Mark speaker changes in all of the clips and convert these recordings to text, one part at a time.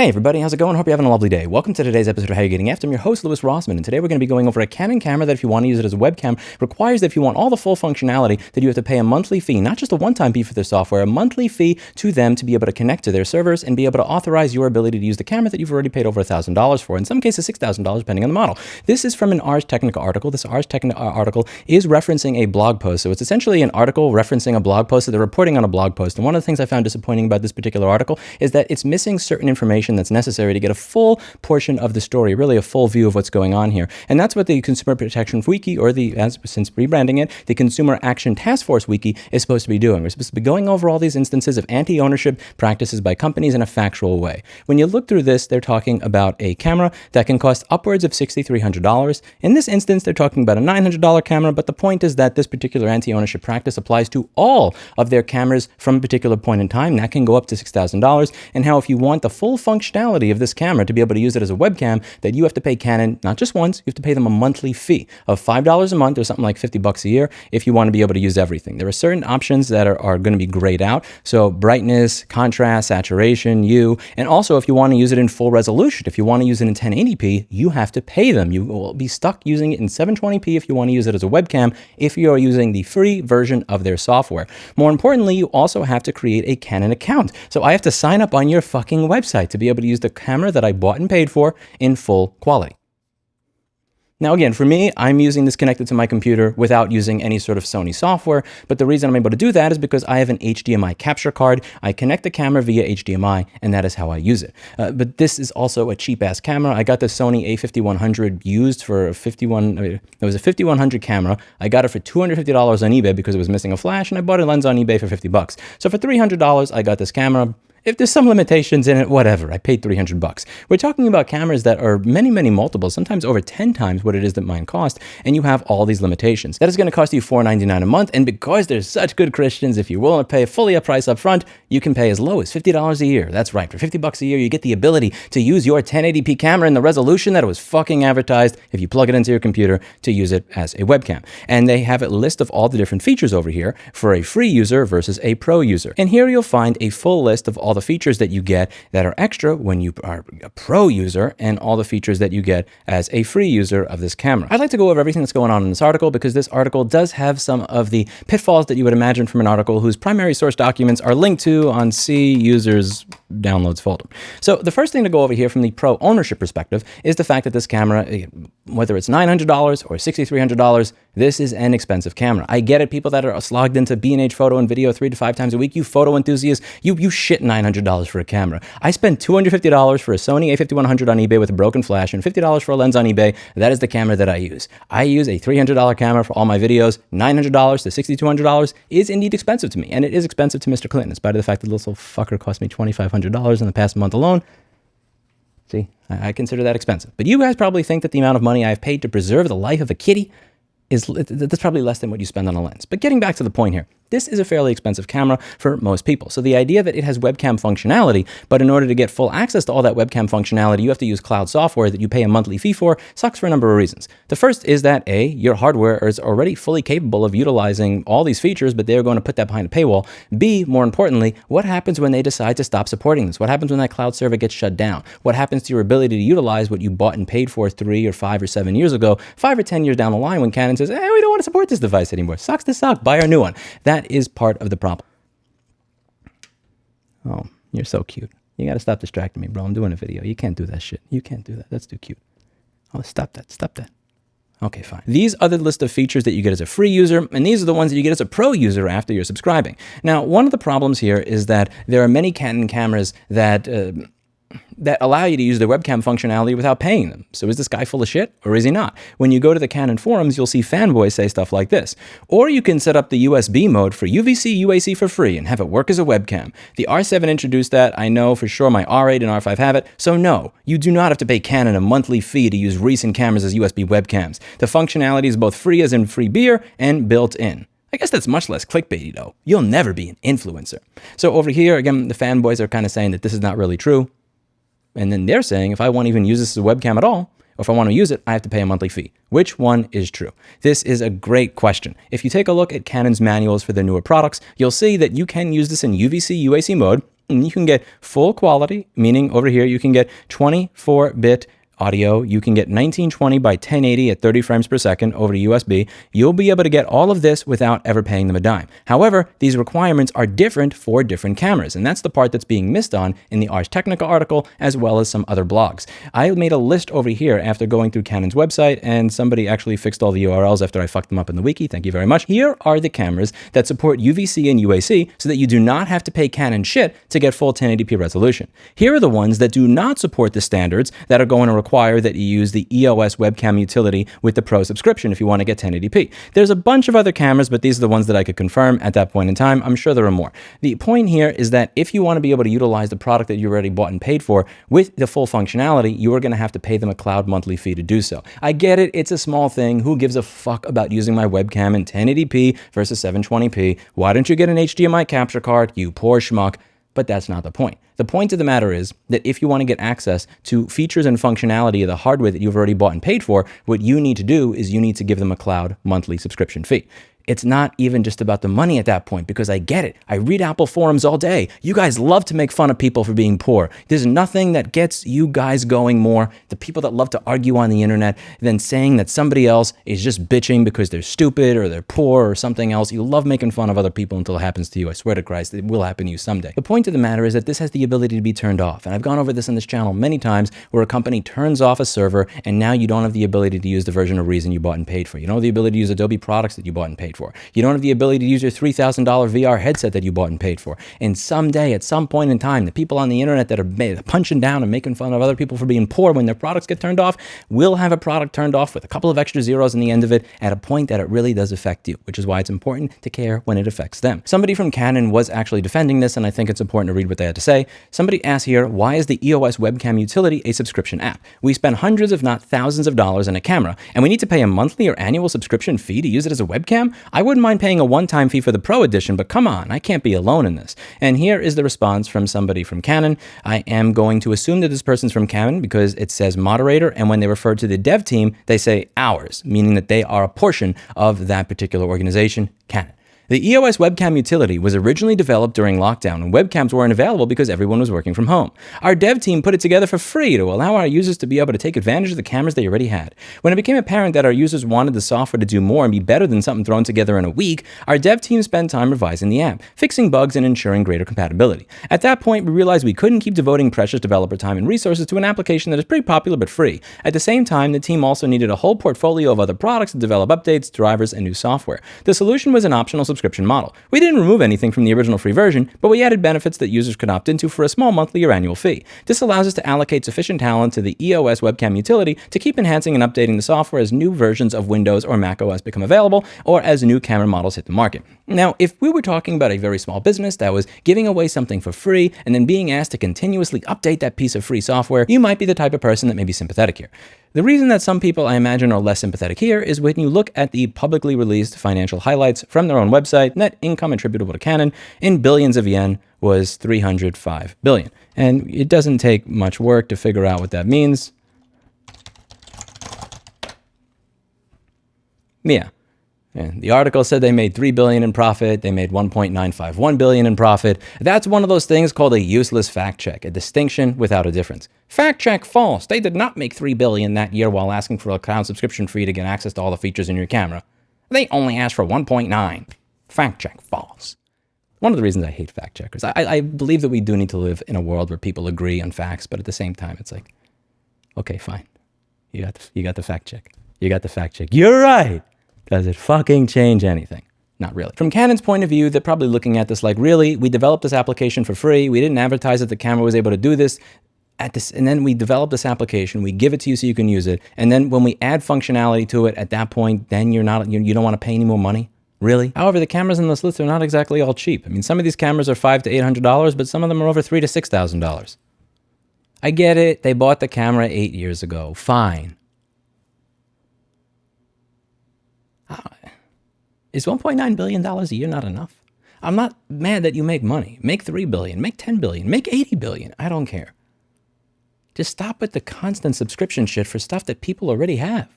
Speaker 1: Hey everybody, how's it going? Hope you're having a lovely day. Welcome to today's episode of How You're Getting Effed. I'm your host, Louis Rossman, and today we're going to be going over a Canon camera that if you want to use it as a webcam, requires that if you want all the full functionality, that you have to pay a monthly fee, not just a one-time fee for their software, a monthly fee to them to be able to connect to their servers and be able to authorize your ability to use the camera that you've already paid over $1,000 for, in some cases $6,000 depending on the model. This is from an Ars Technica article. This Ars Technica article is referencing a blog post, so it's essentially an article referencing a blog post that they're reporting on a blog post, and one of the things I found disappointing about this particular article is that it's missing certain information that's necessary to get a full portion of the story, really a full view of what's going on here. And that's what the Consumer Protection Wiki, or since rebranding it, the Consumer Action Task Force Wiki is supposed to be doing. We're supposed to be going over all these instances of anti-ownership practices by companies in a factual way. When you look through this, they're talking about a camera that can cost upwards of $6,300. In this instance, they're talking about a $900 camera, but the point is that this particular anti-ownership practice applies to all of their cameras from a particular point in time. That can go up to $6,000, and how if you want the full functionality of this camera to be able to use it as a webcam, that you have to pay Canon not just once, you have to pay them a monthly fee of $5 a month or something like $50 a year if you want to be able to use everything. There are certain options that are going to be grayed out. So brightness, contrast, saturation, hue, and also if you want to use it in full resolution, if you want to use it in 1080p, you have to pay them. You will be stuck using it in 720p if you want to use it as a webcam if you are using the free version of their software. More importantly, you also have to create a Canon account. So I have to sign up on your fucking website to be able to use the camera that I bought and paid for in full quality. Now again, for me, I'm using this connected to my computer without using any sort of Sony software, but the reason I'm able to do that is because I have an HDMI capture card. I connect the camera via HDMI, and that is how I use it. But this is also a cheap-ass camera. I got the Sony a5100 used for a it was a 5100 camera. I got it for $250 on eBay because it was missing a flash, and I bought a lens on eBay for $50. So for $300, I got this camera. If there's some limitations in it, whatever, I paid $300. We're talking about cameras that are many, many multiples, sometimes over 10 times what it is that mine cost, and you have all these limitations. That is going to cost you $4.99 a month, and because there's such good Christians, if you're willing to pay fully a price up front, you can pay as low as $50 a year. That's right, for $50 a year, you get the ability to use your 1080p camera in the resolution that it was fucking advertised if you plug it into your computer to use it as a webcam. And they have a list of all the different features over here for a free user versus a pro user. And here you'll find a full list of all the features that you get that are extra when you are a pro user and all the features that you get as a free user of this camera. I'd like to go over everything that's going on in this article because this article does have some of the pitfalls that you would imagine from an article whose primary source documents are linked to on C users downloads folder. So the first thing to go over here from the pro ownership perspective is the fact that this camera, whether it's $900 or $6,300, this is an expensive camera. I get it, people that are slogged into B&H photo and video 3 to 5 times a week, you photo enthusiasts, you shit $900 for a camera. I spent $250 for a Sony a5100 on eBay with a broken flash and $50 for a lens on eBay. That is the camera that I use. I use a $300 camera for all my videos. $900 to $6,200 is indeed expensive to me, and it is expensive to Mr. Clinton, in spite of the fact that this little fucker cost me $2,500 in the past month alone. See, I consider that expensive. But you guys probably think that the amount of money I've paid to preserve the life of a kitty that's probably less than what you spend on a lens. But getting back to the point here, this is a fairly expensive camera for most people. So the idea that it has webcam functionality, but in order to get full access to all that webcam functionality, you have to use cloud software that you pay a monthly fee for, sucks for a number of reasons. The first is that A, your hardware is already fully capable of utilizing all these features, but they're going to put that behind a paywall. B, more importantly, what happens when they decide to stop supporting this? What happens when that cloud server gets shut down? What happens to your ability to utilize what you bought and paid for 3 or 5 or 7 years ago, 5 or 10 years down the line when Canon says, hey, we don't want to support this device anymore. Sucks to suck, buy our new one. That is part of the problem. Oh, you're so cute. You got to stop distracting me, bro. I'm doing a video. You can't do that shit. You can't do that. That's too cute. Oh, stop that. Stop that. Okay, fine. These are the list of features that you get as a free user, and these are the ones that you get as a pro user after you're subscribing. Now, one of the problems here is that there are many Canon cameras that allow you to use their webcam functionality without paying them. So is this guy full of shit or is he not? When you go to the Canon forums, you'll see fanboys say stuff like this. Or you can set up the USB mode for UVC UAC for free and have it work as a webcam. The R7 introduced that. I know for sure my R8 and R5 have it. So no, you do not have to pay Canon a monthly fee to use recent cameras as USB webcams. The functionality is both free as in free beer and built in. I guess that's much less clickbaity though. You'll never be an influencer. So over here, again, the fanboys are kind of saying that this is not really true. And then they're saying, if I want to even use this as a webcam at all, or if I want to use it, I have to pay a monthly fee. Which one is true? This is a great question. If you take a look at Canon's manuals for their newer products, you'll see that you can use this in UVC UAC mode. And you can get full quality, meaning over here you can get 24-bit audio. You can get 1920 by 1080 at 30 frames per second over to USB. You'll be able to get all of this without ever paying them a dime. However, these requirements are different for different cameras, and that's the part that's being missed on in the Ars Technica article, as well as some other blogs. I made a list over here after going through Canon's website, and somebody actually fixed all the URLs after I fucked them up in the wiki. Thank you very much. Here are the cameras that support UVC and UAC so that you do not have to pay Canon shit to get full 1080p resolution. Here are the ones that do not support the standards that are going to require that you use the EOS webcam utility with the Pro subscription if you want to get 1080p. There's a bunch of other cameras, but these are the ones that I could confirm at that point in time. I'm sure there are more. The point here is that if you want to be able to utilize the product that you already bought and paid for with the full functionality, you are going to have to pay them a cloud monthly fee to do so. I get it. It's a small thing. Who gives a fuck about using my webcam in 1080p versus 720p? Why don't you get an HDMI capture card, you poor schmuck? But that's not the point. The point of the matter is that if you want to get access to features and functionality of the hardware that you've already bought and paid for, what you need to do is you need to give them a cloud monthly subscription fee. It's not even just about the money at that point, because I get it. I read Apple forums all day. You guys love to make fun of people for being poor. There's nothing that gets you guys going more, the people that love to argue on the internet, than saying that somebody else is just bitching because they're stupid or they're poor or something else. You love making fun of other people until it happens to you. I swear to Christ, it will happen to you someday. The point of the matter is that this has the ability to be turned off. And I've gone over this on this channel many times, where a company turns off a server and now you don't have the ability to use the version of Reason you bought and paid for. You don't have the ability to use Adobe products that you bought and paid for. You don't have the ability to use your $3,000 VR headset that you bought and paid for. And someday, at some point in time, the people on the internet that are punching down and making fun of other people for being poor when their products get turned off will have a product turned off with a couple of extra zeros in the end of it at a point that it really does affect you, which is why it's important to care when it affects them. Somebody from Canon was actually defending this, and I think it's important to read what they had to say. Somebody asked here, why is the EOS webcam utility a subscription app? We spend hundreds, if not thousands of dollars on a camera, and we need to pay a monthly or annual subscription fee to use it as a webcam? I wouldn't mind paying a one-time fee for the Pro edition, but come on, I can't be alone in this. And here is the response from somebody from Canon. I am going to assume that this person's from Canon because it says moderator, and when they refer to the dev team, they say ours, meaning that they are a portion of that particular organization, Canon. The EOS webcam utility was originally developed during lockdown, and webcams weren't available because everyone was working from home. Our dev team put it together for free to allow our users to be able to take advantage of the cameras they already had. When it became apparent that our users wanted the software to do more and be better than something thrown together in a week, our dev team spent time revising the app, fixing bugs, and ensuring greater compatibility. At that point, we realized we couldn't keep devoting precious developer time and resources to an application that is pretty popular but free. At the same time, the team also needed a whole portfolio of other products to develop updates, drivers, and new software. The solution was an optional subscription model. We didn't remove anything from the original free version, but we added benefits that users could opt into for a small monthly or annual fee. This allows us to allocate sufficient talent to the EOS webcam utility to keep enhancing and updating the software as new versions of Windows or Mac OS become available, or as new camera models hit the market. Now, if we were talking about a very small business that was giving away something for free and then being asked to continuously update that piece of free software, you might be the type of person that may be sympathetic here. The reason that some people, I imagine, are less sympathetic here is when you look at the publicly released financial highlights from their own website, net income attributable to Canon in billions of yen was 305 billion. And it doesn't take much work to figure out what that means. Yeah. And the article said they made $3 billion in profit. They made $1.951 billion in profit. That's one of those things called a useless fact check, a distinction without a difference. Fact check false. They did not make $3 billion that year while asking for a cloud subscription fee to get access to all the features in your camera. They only asked for 1.9. Fact check false. One of the reasons I hate fact checkers. I believe that we do need to live in a world where people agree on facts, but at the same time, it's like, okay, fine. You got the fact check. You got the fact check. You're right. Does it fucking change anything? Not really. From Canon's point of view, they're probably looking at this like, really? We developed this application for free. We didn't advertise that the camera was able to do this. And then we develop this application, we give it to you so you can use it. And then when we add functionality to it, at that point, then you don't want to pay any more money? Really? However, the cameras in this list are not exactly all cheap. I mean, some of these cameras are $500 to $800, but some of them are over $3,000 to $6,000. I get it. They bought the camera 8 years ago. Fine. Is $1.9 billion a year not enough? I'm not mad that you make money. Make $3 billion, make $10 billion, make $80 billion. I don't care. Just stop with the constant subscription shit for stuff that people already have.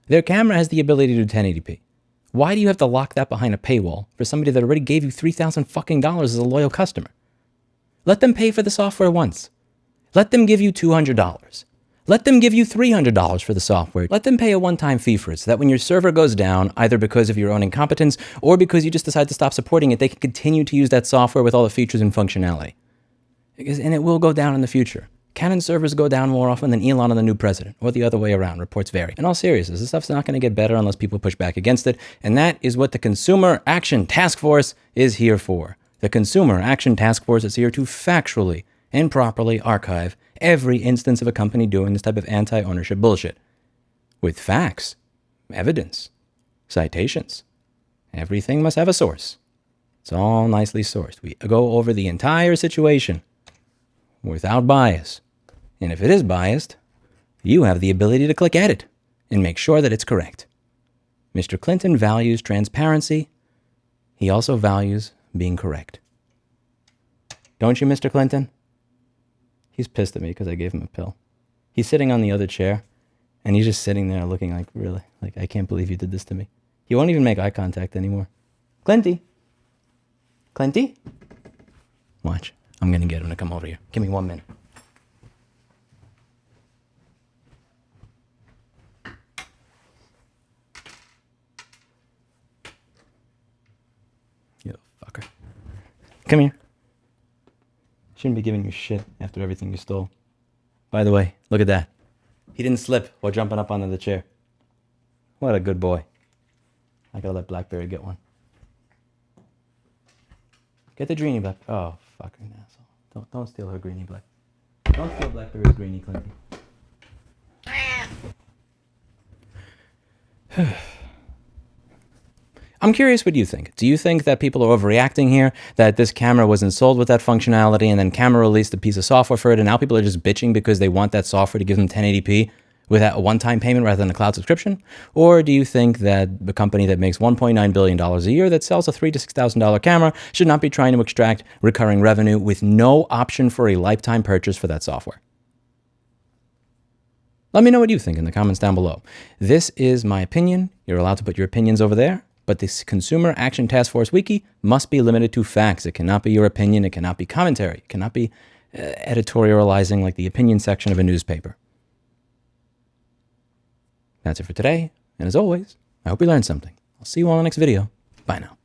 Speaker 1: Their camera has the ability to do 1080p. Why do you have to lock that behind a paywall for somebody that already gave you $3,000 fucking dollars as a loyal customer? Let them pay for the software once. Let them give you $200. Let them give you $300 for the software. Let them pay a one-time fee for it so that when your server goes down, either because of your own incompetence or because you just decide to stop supporting it, they can continue to use that software with all the features and functionality. And it will go down in the future. Canon servers go down more often than Elon and the new president, or the other way around. Reports vary. In all seriousness, this stuff's not going to get better unless people push back against it, and that is what the Consumer Action Task Force is here for. The Consumer Action Task Force is here to factually and properly archive every instance of a company doing this type of anti-ownership bullshit. With facts, evidence, citations. Everything must have a source. It's all nicely sourced. We go over the entire situation without bias. And if it is biased, you have the ability to click edit and make sure that it's correct. Mr. Clinton values transparency. He also values being correct. Don't you, Mr. Clinton? He's pissed at me because I gave him a pill. He's sitting on the other chair, and he's just sitting there looking like, really? Like, I can't believe you did this to me. He won't even make eye contact anymore. Clinty? Clinty? Watch. I'm going to get him to come over here. Give me 1 minute. You fucker. Come here. Shouldn't be giving you shit after everything you stole. By the way, look at that. He didn't slip while jumping up onto the chair. What a good boy. I gotta let Blackberry get one. Get the greenie, Black. Oh, fucking asshole. Don't steal her greenie, Black. Don't steal Blackberry's greenie, Clinton. I'm curious what you think. Do you think that people are overreacting here, that this camera wasn't sold with that functionality and then Camera released a piece of software for it and now people are just bitching because they want that software to give them 1080p without a one-time payment rather than a cloud subscription? Or do you think that the company that makes $1.9 billion a year that sells a $3,000 to $6,000 camera should not be trying to extract recurring revenue with no option for a lifetime purchase for that software? Let me know what you think in the comments down below. This is my opinion. You're allowed to put your opinions over there. But this Consumer Action Task Force Wiki must be limited to facts. It cannot be your opinion. It cannot be commentary. It cannot be editorializing like the opinion section of a newspaper. That's it for today. And as always, I hope you learned something. I'll see you all in the next video. Bye now.